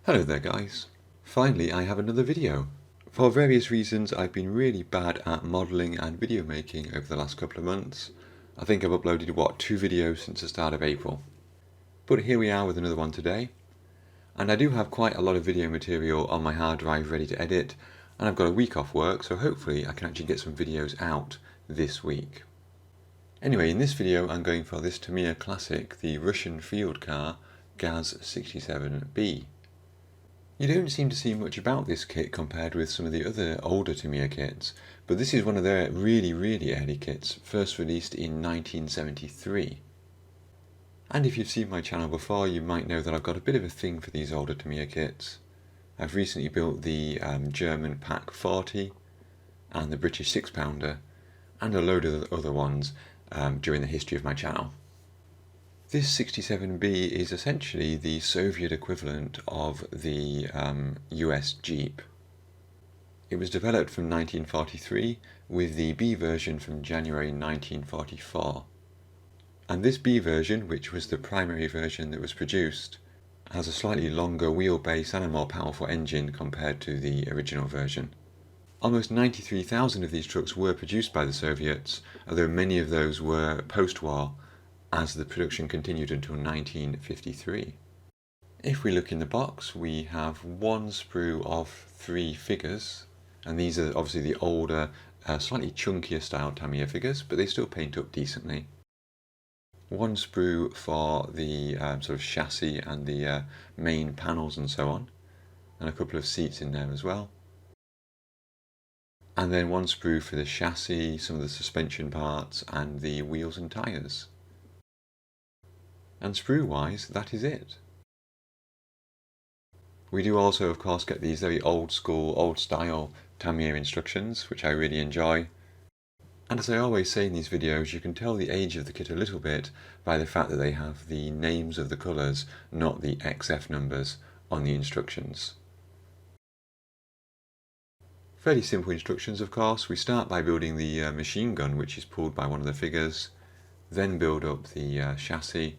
Hello there guys. Finally I have another video. For various reasons I've been really bad at modelling and video making over the last couple of months. I think I've uploaded 2 videos since the start of April. But here we are with another one today. And I do have quite a lot of video material on my hard drive ready to edit, and I've got a week off work, so hopefully I can actually get some videos out this week. Anyway, in this video I'm going for this Tamiya classic, the Russian field car GAZ 67B. You don't seem to see much about this kit compared with some of the other older Tamiya kits, but this is one of their really early kits, first released in 1973. And if you've seen my channel before, you might know that I've got a bit of a thing for these older Tamiya kits. I've recently built the German Pack 40 and the British 6-pounder and a load of other ones during the history of my channel. This 67B is essentially the Soviet equivalent of the US Jeep. It was developed from 1943 with the B version from January 1944. And this B version, which was the primary version that was produced, has a slightly longer wheelbase and a more powerful engine compared to the original version. Almost 93,000 of these trucks were produced by the Soviets, although many of those were post-war, as the production continued until 1953. If we look in the box, we have one sprue of 3 figures, and these are obviously the older, slightly chunkier style Tamiya figures, but they still paint up decently. One sprue for the sort of chassis and the main panels and so on, and a couple of seats in there as well. And then one sprue for the chassis, some of the suspension parts, and the wheels and tyres. And sprue-wise, that is it. We do also, of course, get these very old school, old style Tamiya instructions, which I really enjoy. And as I always say in these videos, you can tell the age of the kit a little bit by the fact that they have the names of the colours, not the XF numbers, on the instructions. Fairly simple instructions, of course. We start by building the machine gun, which is pulled by one of the figures, then build up the chassis,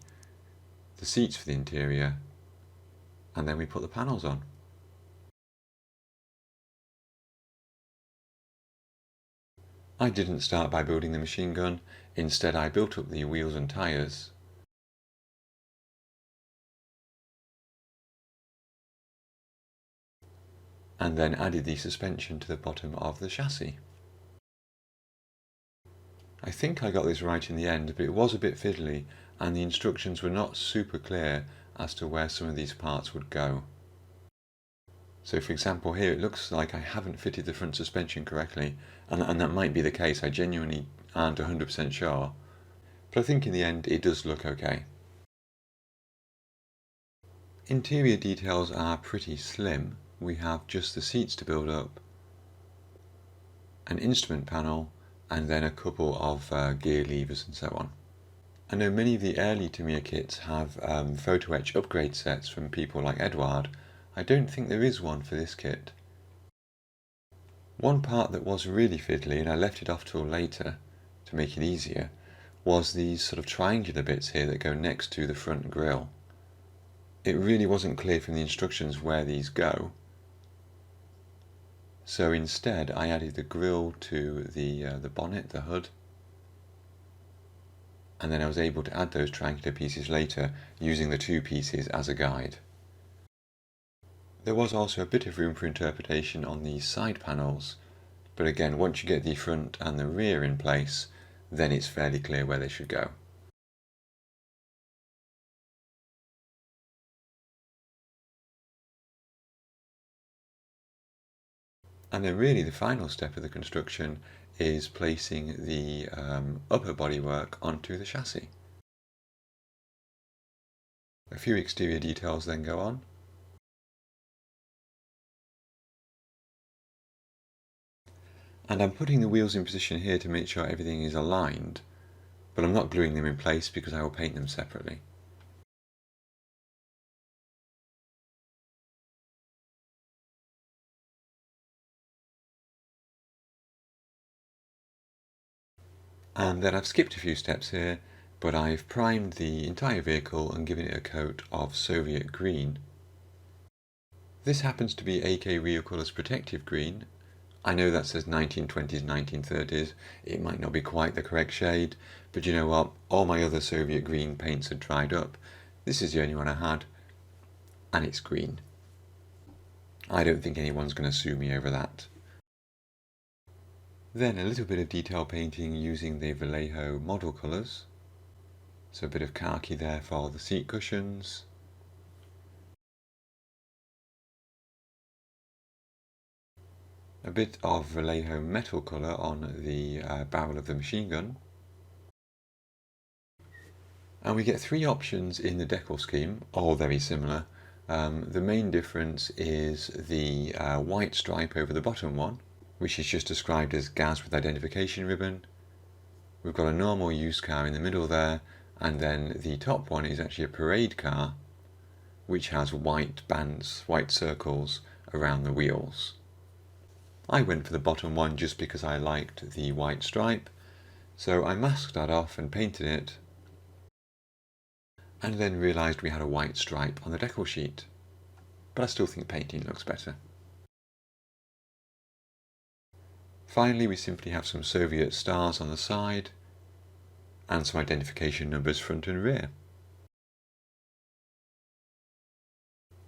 the seats for the interior, and then we put the panels on. I didn't start by building the machine gun, instead I built up the wheels and tyres. And then added the suspension to the bottom of the chassis. I think I got this right in the end, but it was a bit fiddly and the instructions were not super clear as to where some of these parts would go. So for example here it looks like I haven't fitted the front suspension correctly, and that might be the case, I genuinely aren't 100% sure, but I think in the end it does look okay. Interior details are pretty slim. We have just the seats to build up, an instrument panel, and then a couple of gear levers and so on. I know many of the early Tamiya kits have photo etch upgrade sets from people like Edward. I don't think there is one for this kit. One part that was really fiddly, and I left it off till later to make it easier, was these sort of triangular bits here that go next to the front grille. It really wasn't clear from the instructions where these go, so instead I added the grille to the bonnet, the hood, and then I was able to add those triangular pieces later using the 2 pieces as a guide. There was also a bit of room for interpretation on these side panels, but again, once you get the front and the rear in place, then it's fairly clear where they should go. And then really the final step of the construction is placing the upper bodywork onto the chassis. A few exterior details then go on. And I'm putting the wheels in position here to make sure everything is aligned, but I'm not gluing them in place because I will paint them separately. And then I've skipped a few steps here, but I've primed the entire vehicle and given it a coat of Soviet green. This happens to be AK Real Colours Protective Green. I know that says 1920s, 1930s. It might not be quite the correct shade, but you know what? All my other Soviet green paints had dried up. This is the only one I had, and it's green. I don't think anyone's going to sue me over that. Then a little bit of detail painting using the Vallejo model colours. So a bit of khaki there for the seat cushions. A bit of Vallejo metal colour on the barrel of the machine gun. And we get three options in the decal scheme, all very similar. The main difference is the white stripe over the bottom one, which is just described as GAZ with identification ribbon. We've got a normal used car in the middle there, and then the top one is actually a parade car, which has white bands, white circles around the wheels. I went for the bottom one just because I liked the white stripe, so I masked that off and painted it, and then realised we had a white stripe on the decal sheet. But I still think painting looks better. Finally, we simply have some Soviet stars on the side and some identification numbers front and rear.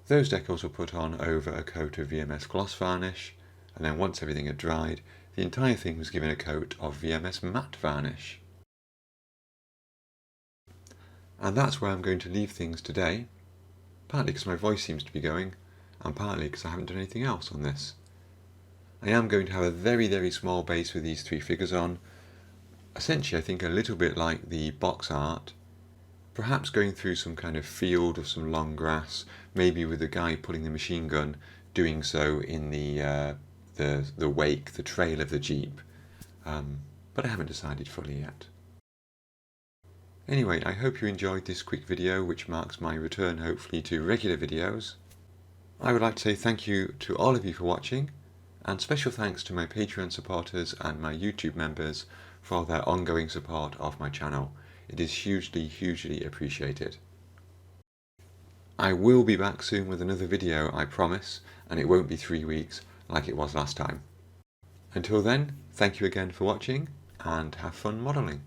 Those decals were put on over a coat of VMS gloss varnish, and then once everything had dried, the entire thing was given a coat of VMS matte varnish. And that's where I'm going to leave things today, partly because my voice seems to be going, and partly because I haven't done anything else on this. I am going to have a very, very small base with these three figures on. Essentially, I think a little bit like the box art, perhaps going through some kind of field of some long grass, maybe with the guy pulling the machine gun doing so in the wake, the trail of the Jeep. But I haven't decided fully yet. Anyway, I hope you enjoyed this quick video, which marks my return hopefully to regular videos. I would like to say thank you to all of you for watching, and special thanks to my Patreon supporters and my YouTube members for their ongoing support of my channel. It is hugely, hugely appreciated. I will be back soon with another video, I promise, and it won't be 3 weeks like it was last time. Until then, thank you again for watching, and have fun modelling.